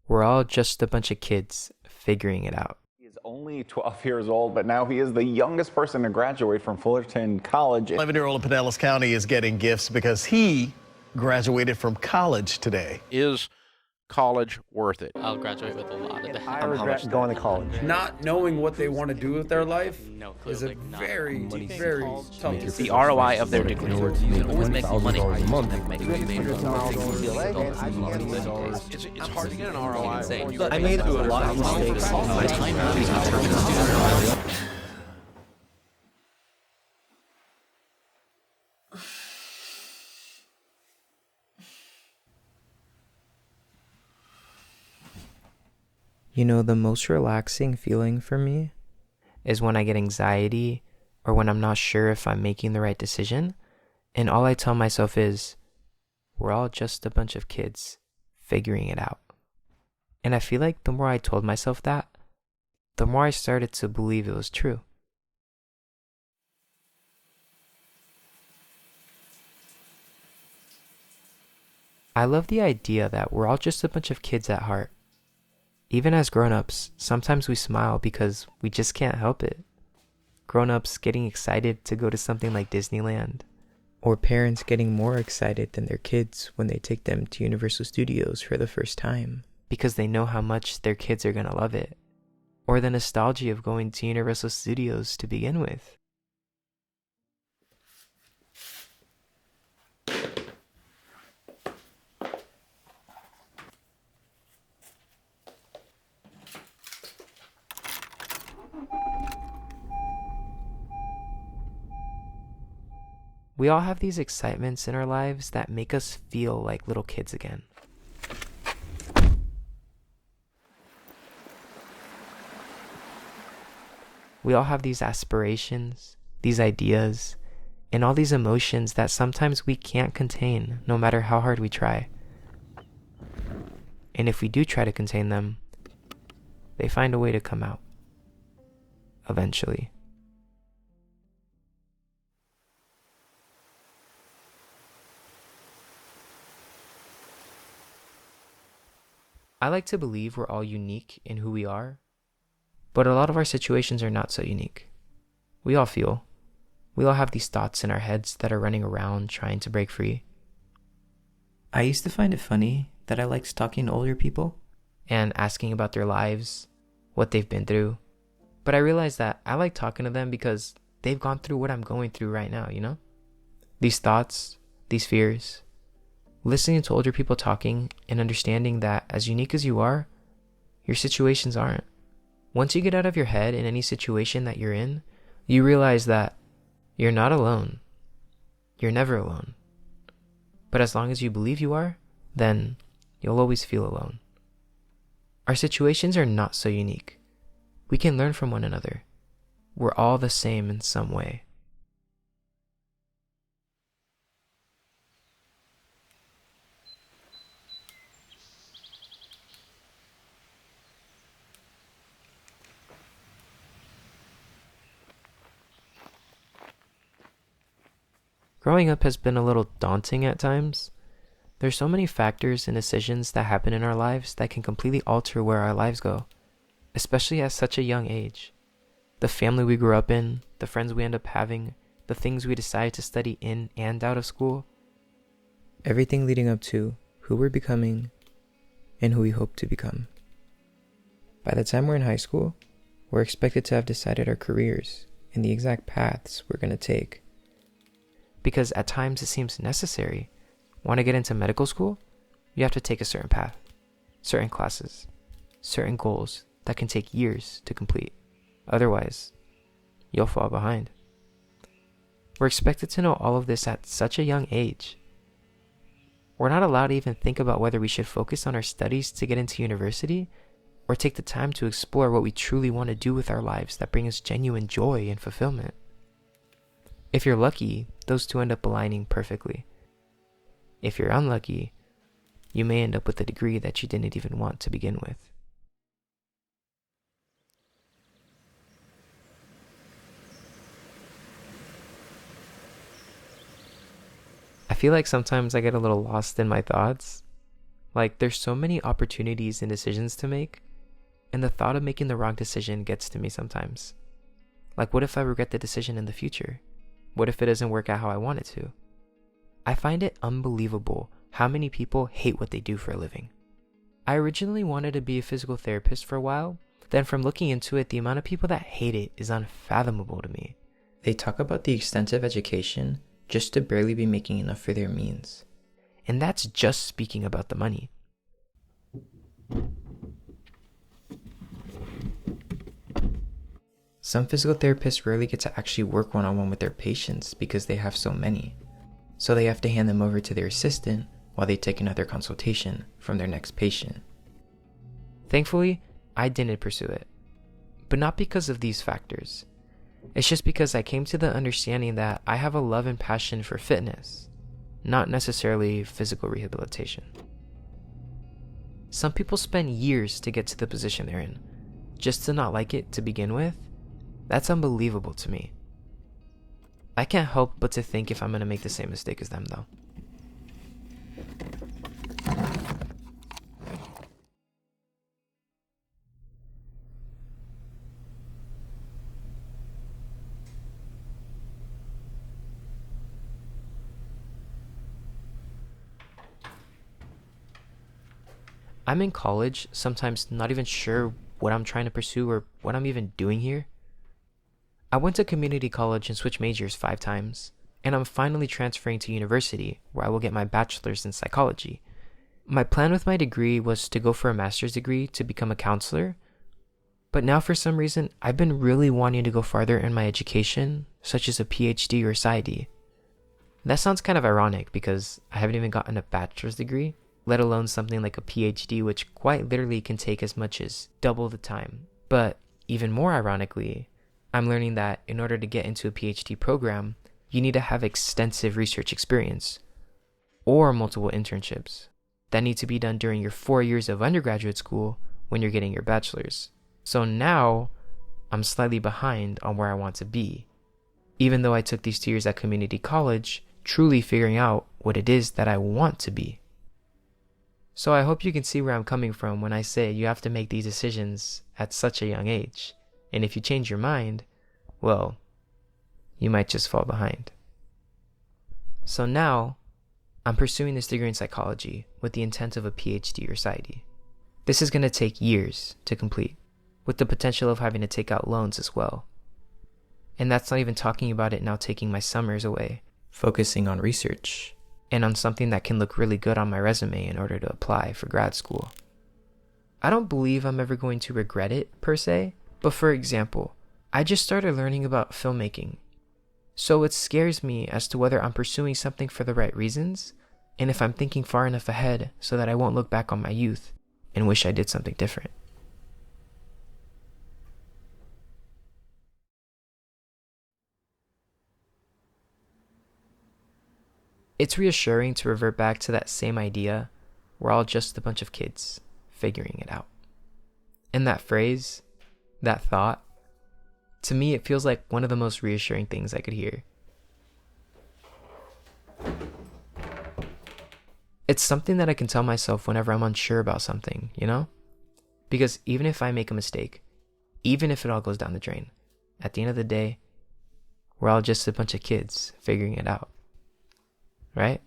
We're all just a bunch of kids figuring it out. He is only 12 years old, but now he is the youngest person to graduate from Fullerton College. 11-year-old in Pinellas County is getting gifts because he graduated from college today. Is college worth it? I'll graduate with a lot of I regret going to college. Not knowing what they want to do with their life No clue, is a like, not very, money very tough The decision. ROI of their degree. always making money. It's hard to get an ROI. Insane. I made a lot of mistakes. My time value is determined as student value. You know, the most relaxing feeling for me is when I get anxiety or when I'm not sure if I'm making the right decision. And all I tell myself is, we're all just a bunch of kids figuring it out. And I feel like the more I told myself that, the more I started to believe it was true. I love the idea that we're all just a bunch of kids at heart. Even as grown-ups, sometimes we smile because we just can't help it. Grown-ups getting excited to go to something like Disneyland, or parents getting more excited than their kids when they take them to Universal Studios for the first time because they know how much their kids are gonna love it, or the nostalgia of going to Universal Studios to begin with. We all have these excitements in our lives that make us feel like little kids again. We all have these aspirations, these ideas, and all these emotions that sometimes we can't contain no matter how hard we try. And if we do try to contain them, they find a way to come out. Eventually. I like to believe we're all unique in who we are, but a lot of our situations are not so unique. We all feel. We all have these thoughts in our heads that are running around trying to break free. I used to find it funny that I liked talking to older people and asking about their lives, what they've been through. But I realized that I like talking to them because they've gone through what I'm going through right now, you know? These thoughts, these fears. Listening to older people talking and understanding that as unique as you are, your situations aren't. Once you get out of your head in any situation that you're in, you realize that you're not alone. You're never alone. But as long as you believe you are, then you'll always feel alone. Our situations are not so unique. We can learn from one another. We're all the same in some way. Growing up has been a little daunting at times. There's so many factors and decisions that happen in our lives that can completely alter where our lives go, especially at such a young age. The family we grew up in, the friends we end up having, the things we decide to study in and out of school. Everything leading up to who we're becoming and who we hope to become. By the time we're in high school, we're expected to have decided our careers and the exact paths we're going to take. Because at times it seems necessary. Want to get into medical school? You have to take a certain path, certain classes, certain goals that can take years to complete. Otherwise, you'll fall behind. We're expected to know all of this at such a young age. We're not allowed to even think about whether we should focus on our studies to get into university or take the time to explore what we truly want to do with our lives that bring us genuine joy and fulfillment. If you're lucky, those two end up aligning perfectly. If you're unlucky, you may end up with a degree that you didn't even want to begin with. I feel like sometimes I get a little lost in my thoughts, Like, there's so many opportunities and decisions to make, and the thought of making the wrong decision gets to me sometimes. Like, what if I regret the decision in the future? What if it doesn't work out how I want it to? I find it unbelievable how many people hate what they do for a living. I originally wanted to be a physical therapist for a while. Then from looking into it, the amount of people that hate it is unfathomable to me. They talk about the extensive education just to barely be making enough for their means. And that's just speaking about the money. Some physical therapists rarely get to actually work one-on-one with their patients because they have so many. So they have to hand them over to their assistant while they take another consultation from their next patient. Thankfully, I didn't pursue it. But not because of these factors. It's just because I came to the understanding that I have a love and passion for fitness, not necessarily physical rehabilitation. Some people spend years to get to the position they're in. Just to not like it to begin with, that's unbelievable to me. I can't help but to think if I'm going to make the same mistake as them though. I'm in college, sometimes not even sure what I'm trying to pursue or what I'm even doing here. I went to community college and switched majors 5 times, and I'm finally transferring to university where I will get my bachelor's in psychology. My plan with my degree was to go for a master's degree to become a counselor, but now for some reason I've been really wanting to go farther in my education, such as a PhD or PsyD. That sounds kind of ironic because I haven't even gotten a bachelor's degree, let alone something like a PhD, which quite literally can take as much as double the time. But even more ironically, I'm learning that in order to get into a PhD program, you need to have extensive research experience or multiple internships that need to be done during your 4 years of undergraduate school when you're getting your bachelor's. So now I'm slightly behind on where I want to be, even though I took these 2 years at community college truly figuring out what it is that I want to be. So I hope you can see where I'm coming from when I say you have to make these decisions at such a young age. And if you change your mind, well, you might just fall behind. So now, I'm pursuing this degree in psychology with the intent of a PhD or PsyD. This is going to take years to complete, with the potential of having to take out loans as well. And that's not even talking about it now taking my summers away, focusing on research, and on something that can look really good on my resume in order to apply for grad school. I don't believe I'm ever going to regret it, per se, but for example, I just started learning about filmmaking. So it scares me as to whether I'm pursuing something for the right reasons, and if I'm thinking far enough ahead so that I won't look back on my youth and wish I did something different. It's reassuring to revert back to that same idea, we're all just a bunch of kids figuring it out. And that phrase, that thought, to me it feels like one of the most reassuring things I could hear. It's something that I can tell myself whenever I'm unsure about something, you know? Because even if I make a mistake, even if it all goes down the drain, at the end of the day, we're all just a bunch of kids figuring it out. Right?